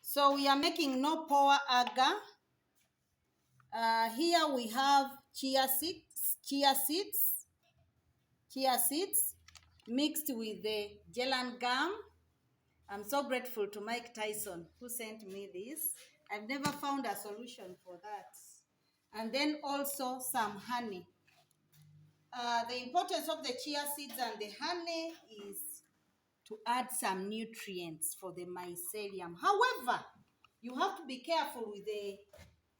So we are making no power agar. Here we have chia seeds mixed with the gellan gum. I'm so grateful to Mike Tyson who sent me this. I've never found a solution for that. And then also some honey. The importance of the chia seeds and the honey is to add some nutrients for the mycelium. However, you have to be careful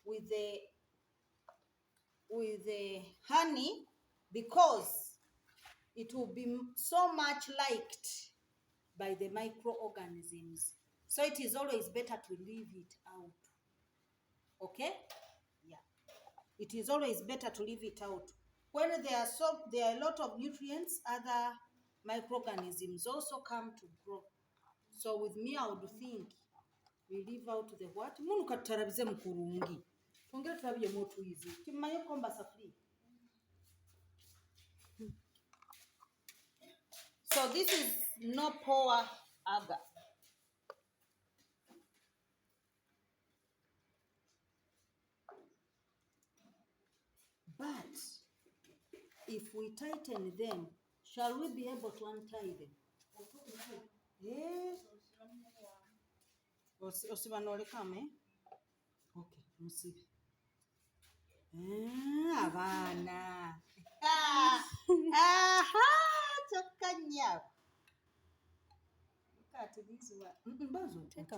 with the honey because it will be so much liked by the microorganisms. So it is always better to leave it out. Okay? Yeah. It is always better to leave it out. When there are a lot of nutrients, other microorganisms also come to grow. So with me, I would think we leave out the what? Munu katarabize mukurungi. Tongere turabiye motu hizi. Kimayo komba safari. So this is no power agar. But if we tighten them, shall we be able to untie them? Yeah. Osibanole kame. Okay, musibi. Abana. Aha, chokanya. Look at this one. Take a